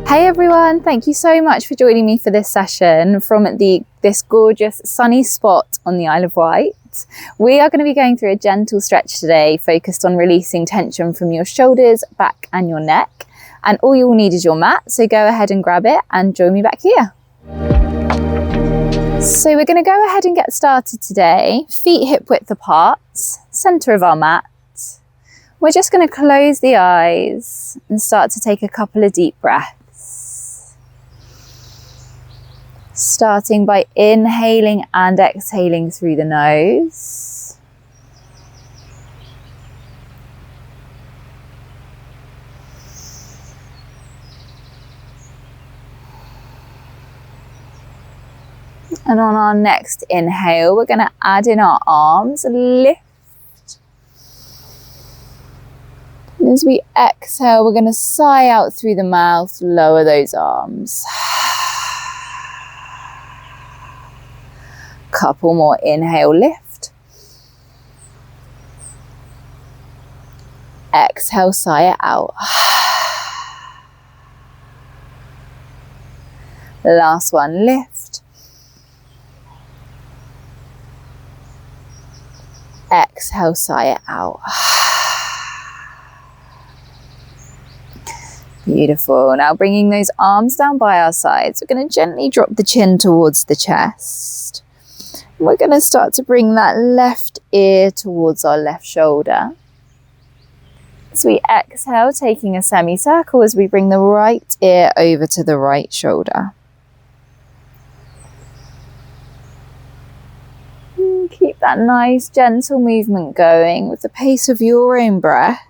Hey everyone, thank you so much for joining me for this session from this gorgeous sunny spot on the Isle of Wight. We are going to be going through a gentle stretch today, focused on releasing tension from your shoulders, back and your neck. And all you'll need is your mat, so go ahead and grab it and join me back here. So we're going to go ahead and get started today. Feet hip width apart, centre of our mat. We're just going to close the eyes and start to take a couple of deep breaths. Starting by inhaling and exhaling through the nose. And on our next inhale, we're going to add in our arms, lift. And as we exhale, we're going to sigh out through the mouth, lower those arms. Couple more, inhale, lift. Exhale, sigh it out. Last one, lift. Exhale, sigh it out. Beautiful. Now bringing those arms down by our sides, we're going to gently drop the chin towards the chest. We're going to start to bring that left ear towards our left shoulder. So we exhale, taking a semicircle as we bring the right ear over to the right shoulder. And keep that nice gentle movement going with the pace of your own breath.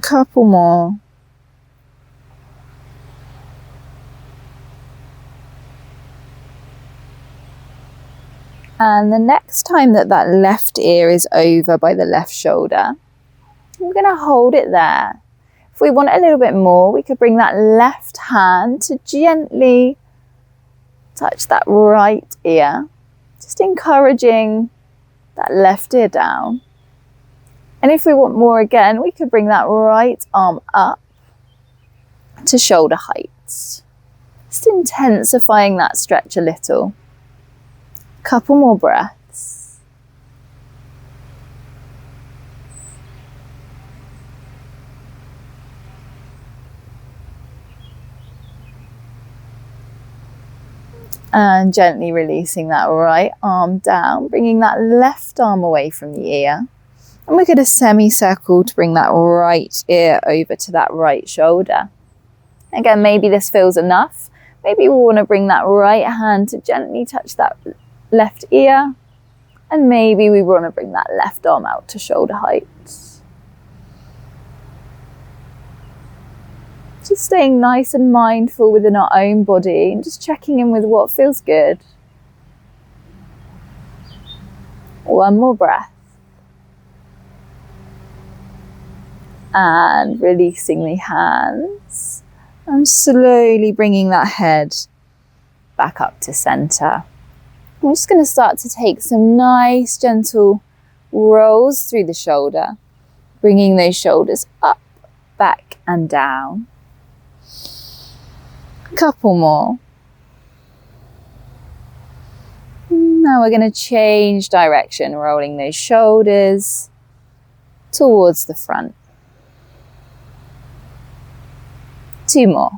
Couple more. And the next time that left ear is over by the left shoulder, we're going to hold it there. If we want a little bit more, we could bring that left hand to gently touch that right ear, just encouraging that left ear down. And if we want more again, we could bring that right arm up to shoulder height. Just intensifying that stretch a little. Couple more breaths. And gently releasing that right arm down, bringing that left arm away from the ear. And we're going to semicircle to bring that right ear over to that right shoulder. Again, maybe this feels enough. Maybe we want to bring that right hand to gently touch that left ear. And maybe we want to bring that left arm out to shoulder height. Just staying nice and mindful within our own body and just checking in with what feels good. One more breath. And releasing the hands and slowly bringing that head back up to center. I'm just going to start to take some nice gentle rolls through the shoulder, bringing those shoulders up, back and down. A couple more. Now we're going to change direction, rolling those shoulders towards the front. 2 more.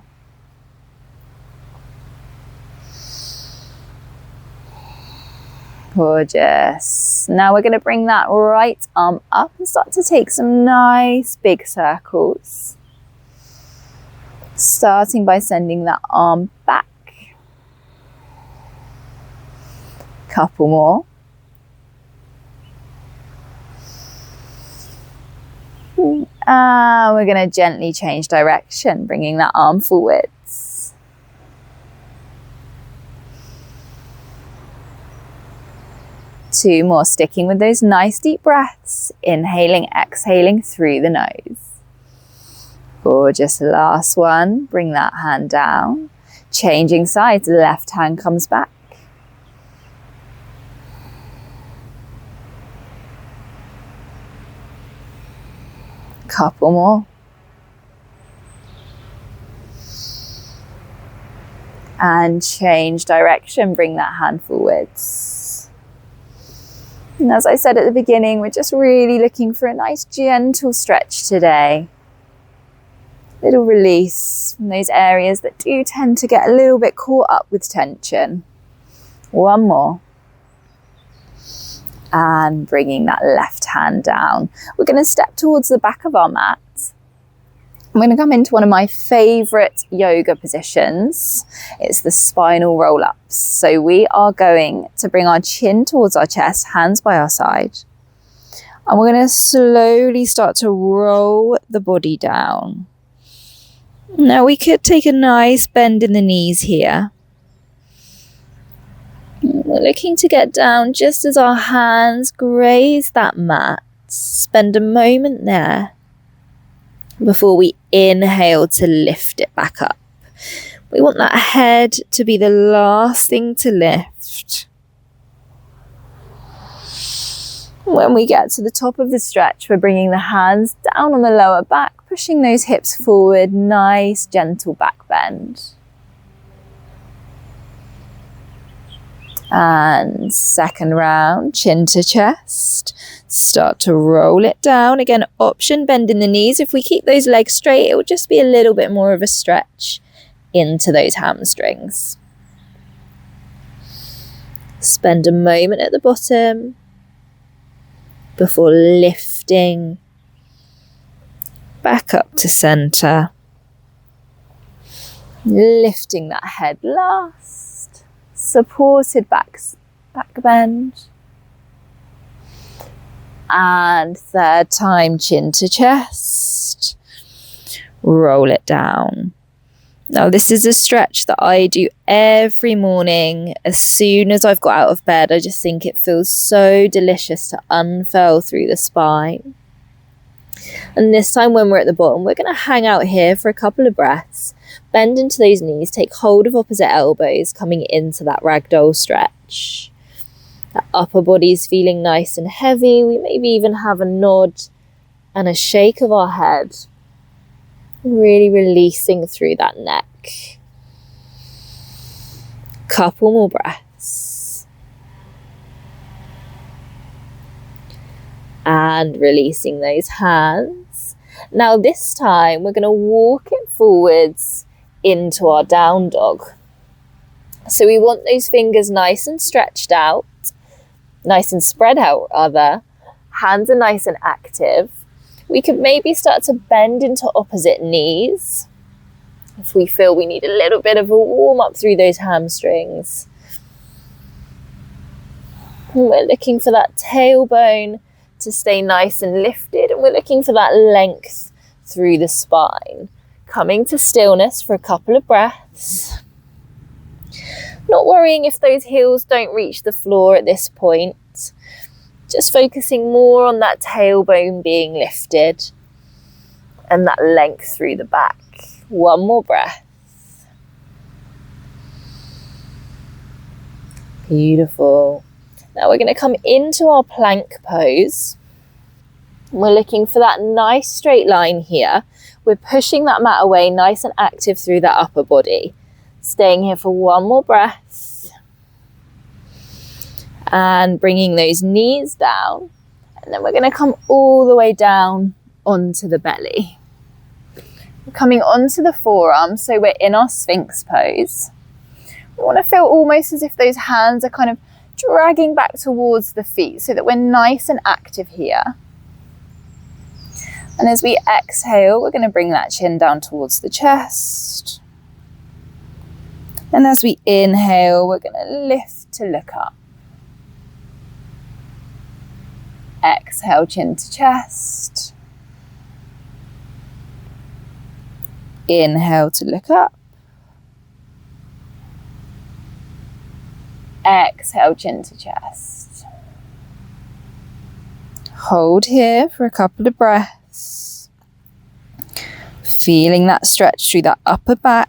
Gorgeous. Now we're going to bring that right arm up and start to take some nice big circles. Starting by sending that arm back. Couple more. And we're going to gently change direction, bringing that arm forwards. Two more, sticking with those nice deep breaths. Inhaling, exhaling through the nose. Gorgeous, last one. Bring that hand down. Changing sides, left hand comes back. Couple more. And change direction, bring that hand forwards. And as I said at the beginning, we're just really looking for a nice gentle stretch today. Little release from those areas that do tend to get a little bit caught up with tension. One more. And bringing that left hand down. We're going to step towards the back of our mat. I'm going to come into one of my favourite yoga positions. It's the spinal roll-ups. So we are going to bring our chin towards our chest, hands by our side. And we're going to slowly start to roll the body down. Now we could take a nice bend in the knees here. We're looking to get down just as our hands graze that mat. Spend a moment there before we inhale to lift it back up. We want that head to be the last thing to lift. When we get to the top of the stretch, we're bringing the hands down on the lower back, pushing those hips forward, nice gentle back bend. And second round, chin to chest. Start to roll it down. Again, option bend in the knees. If we keep those legs straight, it will just be a little bit more of a stretch into those hamstrings. Spend a moment at the bottom before lifting back up to center. Lifting that head last. Supported back bend. And third time, chin to chest. Roll it down. Now this is a stretch that I do every morning. As soon as I've got out of bed, I just think it feels so delicious to unfurl through the spine. And this time when we're at the bottom, we're going to hang out here for a couple of breaths. Bend into those knees, take hold of opposite elbows, coming into that ragdoll stretch. That upper body's feeling nice and heavy. We maybe even have a nod and a shake of our head. Really releasing through that neck. Couple more breaths. And releasing those hands. Now this time we're going to walk it forwards into our down dog. So we want those fingers nice and stretched out, nice and spread out rather. Hands are nice and active. We could maybe start to bend into opposite knees if we feel we need a little bit of a warm up through those hamstrings. And we're looking for that tailbone to stay nice and lifted, and we're looking for that length through the spine. Coming to stillness for a couple of breaths. Not worrying if those heels don't reach the floor at this point. Just focusing more on that tailbone being lifted and that length through the back. One more breath. Beautiful. Now we're going to come into our plank pose. We're looking for that nice straight line here. We're pushing that mat away nice and active through that upper body. Staying here for one more breath. And bringing those knees down. And then we're going to come all the way down onto the belly. We're coming onto the forearms, so we're in our Sphinx pose. We want to feel almost as if those hands are kind of dragging back towards the feet so that we're nice and active here. And as we exhale, we're going to bring that chin down towards the chest. And as we inhale, we're going to lift to look up. Exhale, chin to chest. Inhale to look up. Exhale, chin to chest. Hold here for a couple of breaths. Feeling that stretch through that upper back.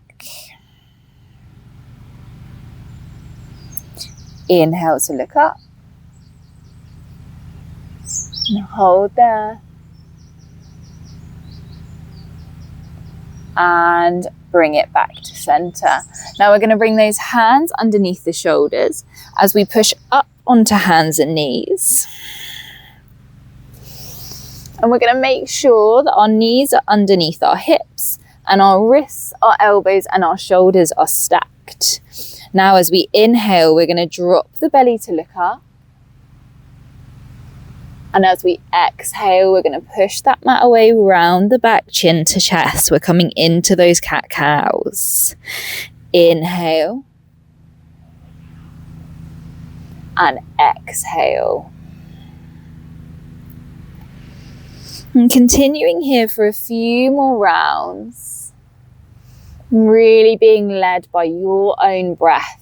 Inhale to look up. And hold there. and bring it back to center. Now we're going to bring those hands underneath the shoulders as we push up onto hands and knees. And we're going to make sure that our knees are underneath our hips and our wrists, our elbows and our shoulders are stacked. Now as we inhale, we're going to drop the belly to look up. And as we exhale, we're going to push that mat away round the back, chin to chest. We're coming into those cat-cows. Inhale. And exhale. And continuing here for a few more rounds. Really being led by your own breath.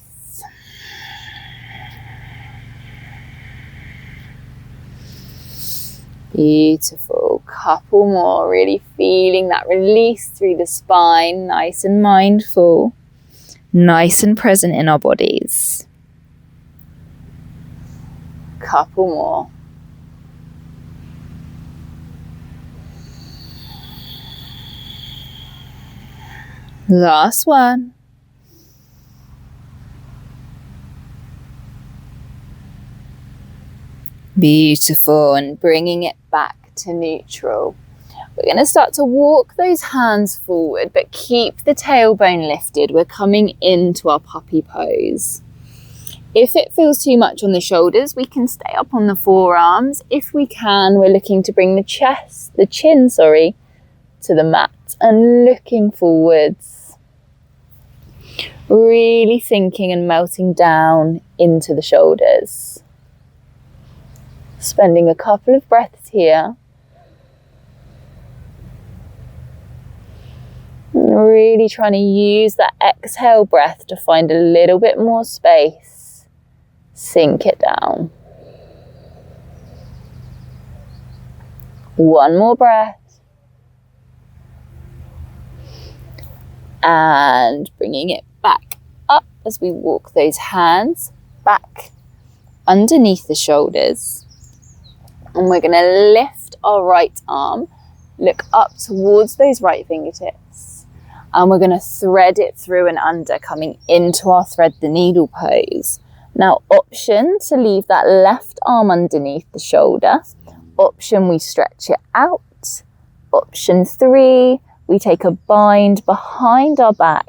Beautiful. Couple more. Really feeling that release through the spine. Nice and mindful. Nice and present in our bodies. Couple more. Last one. Beautiful. And bringing it back to neutral. We're going to start to walk those hands forward, but keep the tailbone lifted. We're coming into our puppy pose. If it feels too much on the shoulders, we can stay up on the forearms. If we can, we're looking to bring the chin, to the mat and looking forwards. Really sinking and melting down into the shoulders. Spending a couple of breaths here. And really trying to use that exhale breath to find a little bit more space. Sink it down. One more breath. And bringing it back up as we walk those hands back underneath the shoulders. And we're going to lift our right arm, look up towards those right fingertips. And we're going to thread it through and under, coming into our thread the needle pose. Now, option to leave that left arm underneath the shoulder. Option, we stretch it out. Option 3, we take a bind behind our back.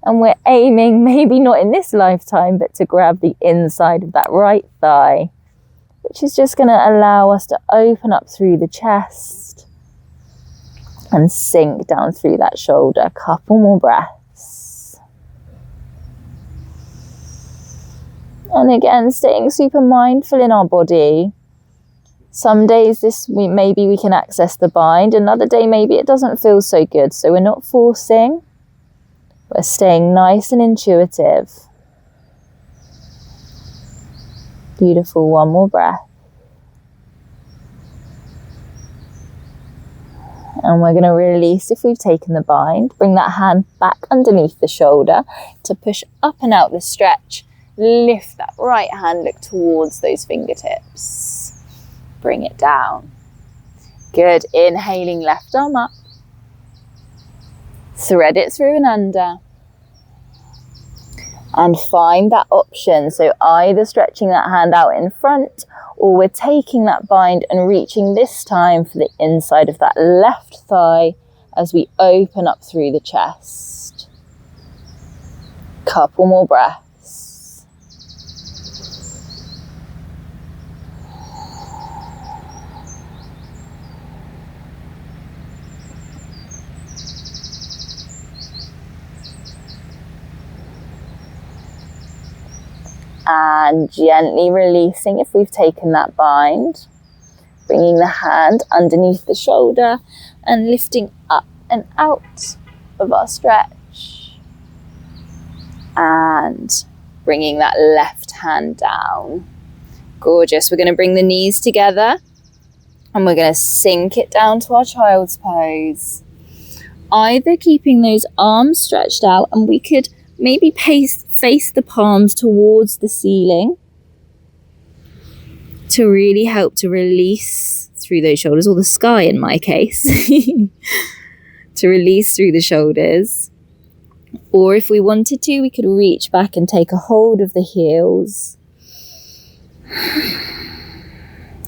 And we're aiming, maybe not in this lifetime, but to grab the inside of that right thigh, which is just going to allow us to open up through the chest and sink down through that shoulder. A couple more breaths. And again, staying super mindful in our body. Some days maybe we can access the bind. Another day maybe it doesn't feel so good. So we're not forcing. We're staying nice and intuitive. Beautiful. One more breath. And we're going to release if we've taken the bind. Bring that hand back underneath the shoulder to push up and out the stretch. Lift that right hand, look towards those fingertips. Bring it down. Good. Inhaling, left arm up. Thread it through and under. And find that option. So either stretching that hand out in front, or we're taking that bind and reaching this time for the inside of that left thigh as we open up through the chest. Couple more breaths. And gently releasing if we've taken that bind. Bringing the hand underneath the shoulder and lifting up and out of our stretch. And bringing that left hand down. Gorgeous. We're going to bring the knees together and we're going to sink it down to our child's pose. Either keeping those arms stretched out, and we could maybe face the palms towards the ceiling to really help to release through those shoulders, or the sky in my case, to release through the shoulders. Or if we wanted to, we could reach back and take a hold of the heels.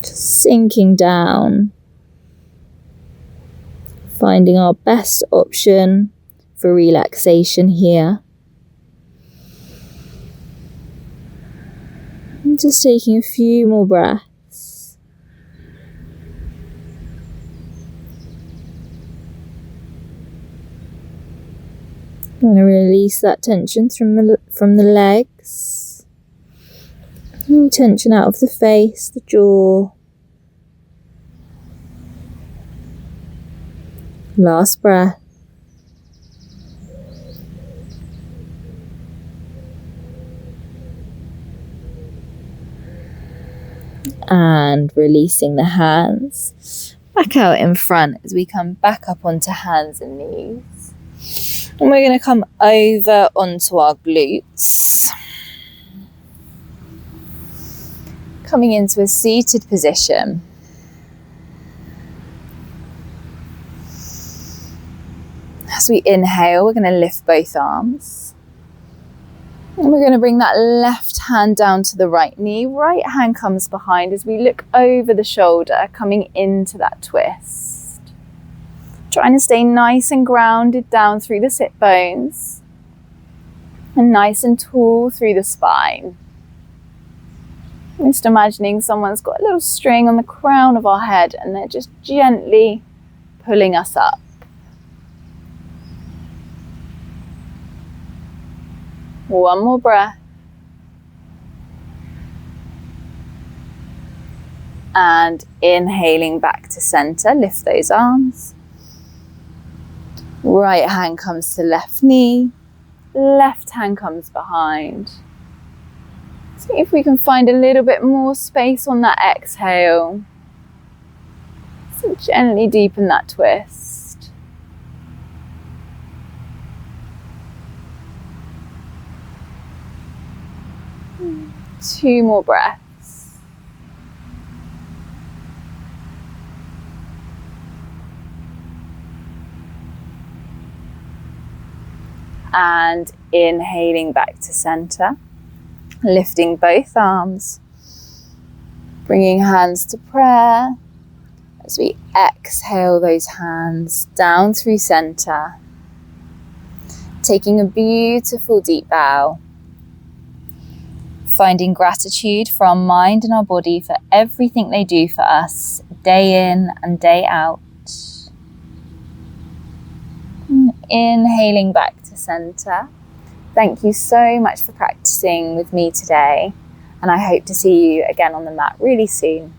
Just sinking down. Finding our best option for relaxation here. And just taking a few more breaths. I'm going to release that tension from the legs. Tension out of the face, the jaw. Last breath. And releasing the hands back out in front as we come back up onto hands and knees. And we're going to come over onto our glutes. Coming into a seated position. As we inhale, we're going to lift both arms. And we're going to bring that left hand down to the right knee. Right hand comes behind as we look over the shoulder, coming into that twist. Trying to stay nice and grounded down through the sit bones. And nice and tall through the spine. Just imagining someone's got a little string on the crown of our head and they're just gently pulling us up. One more breath. And inhaling back to center, lift those arms. Right hand comes to left knee, left hand comes behind. See if we can find a little bit more space on that exhale. So gently deepen that twist. Two more breaths. And inhaling back to center. Lifting both arms. Bringing hands to prayer. As we exhale those hands down through center. Taking a beautiful deep bow. Finding gratitude for our mind and our body for everything they do for us, day in and day out. Inhaling back to center. Thank you so much for practicing with me today, and I hope to see you again on the mat really soon.